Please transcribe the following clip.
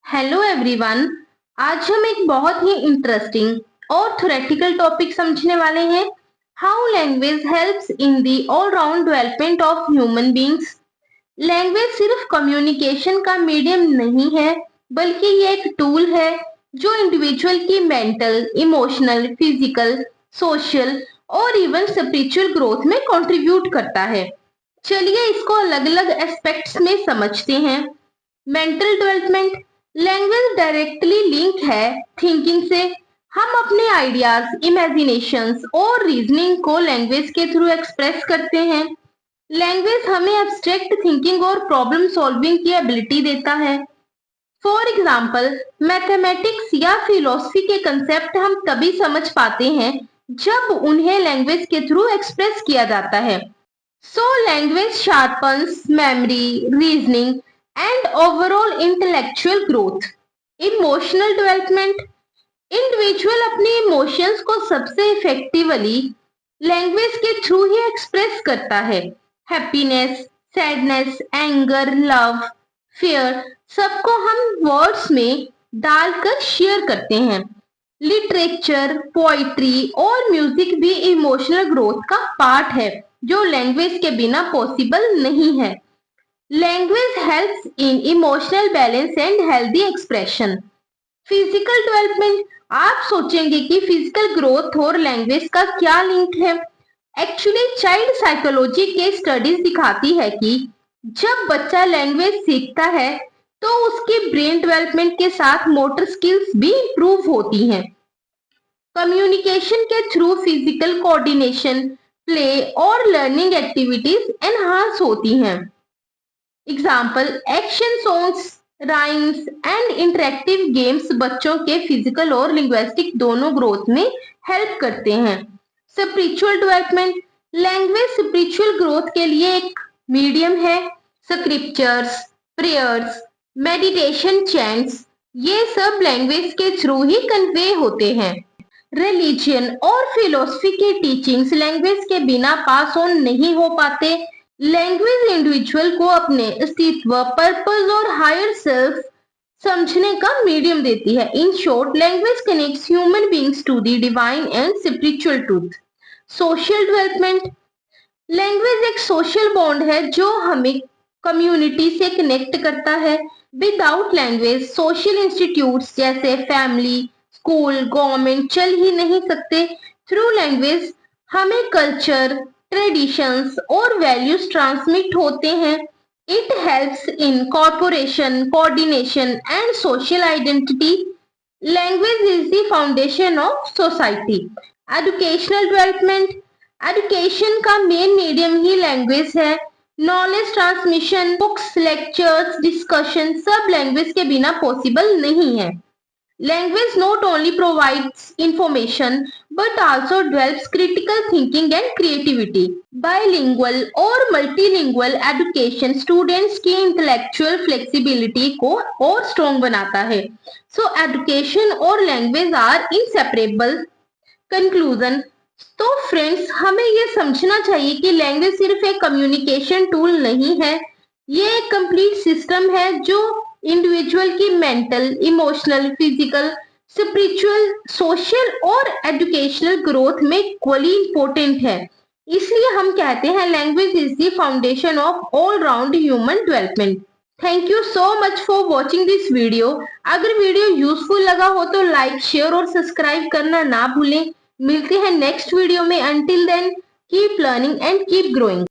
Hello everyone. आज हम एक बहुत ही इंटरेस्टिंग और थ्योरेटिकल टॉपिक समझने वाले हैं। How language helps in the all round development of human beings. Language सिर्फ कम्युनिकेशन का मीडियम नहीं है, बल्कि ये एक टूल है जो इंडिविजुअल की मेंटल, इमोशनल, फिजिकल, सोशल और इवन स्पिरिचुअल ग्रोथ में कंट्रीब्यूट करता है। चलिए इसको अलग अलग एस्पेक्ट्स में समझते हैं। Mental development. Language directly link है थिंकिंग से। हम अपने आइडियाज, इमेजिनेशंस और रीजनिंग को लैंग्वेज के थ्रू एक्सप्रेस करते हैं। लैंग्वेज हमें एब्स्ट्रैक्ट थिंकिंग और प्रॉब्लम सॉल्विंग की एबिलिटी देता है। फॉर एग्जाम्पल, मैथमेटिक्स या फिलोसफी के कंसेप्ट हम तभी समझ पाते हैं जब उन्हें लैंग्वेज के थ्रू एक्सप्रेस किया जाता है। So language sharpens memory, reasoning and overall intellectual growth. Emotional development. Individual अपने इमोशंस को सबसे इफेक्टिवली लैंग्वेज के थ्रू ही एक्सप्रेस करता है। Happiness, sadness, anger, love, fear सबको हम वर्ड्स में डालकर शेयर करते हैं। लिटरेचर, पोइट्री और म्यूजिक भी इमोशनल ग्रोथ का पार्ट है जो लैंग्वेज के बिना पॉसिबल नहीं है। Language helps in emotional balance and healthy expression. Physical development. आप सोचेंगे कि फिजिकल ग्रोथ और लैंग्वेज का क्या लिंक है। एक्चुअली चाइल्ड साइकोलॉजी के स्टडीज दिखाती है कि जब बच्चा लैंग्वेज सीखता है तो उसकी ब्रेन डेवलपमेंट के साथ मोटर स्किल्स भी इंप्रूव होती हैं। कम्युनिकेशन के थ्रू फिजिकल कोऑर्डिनेशन, प्ले और लर्निंग एक्टिविटीज एनहांस होती हैं। Example, action songs, rhymes and interactive games बच्चों के फिजिकल और लिंग्विस्टिक दोनों ग्रोथ में हेल्प करते हैं। Spiritual development. Language spiritual growth के लिए एक मीडियम है। स्क्रिप्चर्स, प्रेयर्स, मेडिटेशन, चैंट्स ये सब लैंग्वेज के थ्रू ही कन्वे होते हैं। रिलीजन और फिलोसफी की टीचिंग्स लैंग्वेज के बिना पास ऑन नहीं हो पाते। लैंग्वेज इंडिविजुअल को अपने अस्तित्व, पर्पस और हायर सेल्फ समझने का मीडियम देती है। In short, language connects human beings to the divine and spiritual truth. Social development. Language एक सोशल बॉन्ड है जो हमें कम्युनिटी से कनेक्ट करता है। विदाउट लैंग्वेज सोशल इंस्टीट्यूट्स जैसे फैमिली, स्कूल, गवर्नमेंट चल ही नहीं सकते। थ्रू लैंग्वेज हमें कल्चर, ट्रेडिशंस और वैल्यूज ट्रांसमिट होते हैं। It helps in corporation, coordination and social identity. Language is the foundation of society. Educational development. Education का मेन मीडियम ही लैंग्वेज है। Knowledge transmission, books, lectures, discussion सब language के बिना possible नहीं है। Language not only provides information but also develops critical thinking and creativity. Bilingual और multilingual education students की intellectual flexibility को और strong बनाता है। So education और language are inseparable. Conclusion। तो फ्रेंड्स, हमें ये समझना चाहिए कि लैंग्वेज सिर्फ एक कम्युनिकेशन टूल नहीं है, ये एक कंप्लीट सिस्टम है जो इंडिविजुअल की mental, emotional, physical, spiritual, social और एजुकेशनल ग्रोथ में इक्वली इंपॉर्टेंट है। इसलिए हम कहते हैं language is the foundation of all round human development. Thank you so much for watching this video. अगर वीडियो यूजफुल लगा हो तो लाइक, शेयर और सब्सक्राइब करना ना भूलें। मिलते हैं नेक्स्ट वीडियो में। Until then keep learning and keep growing.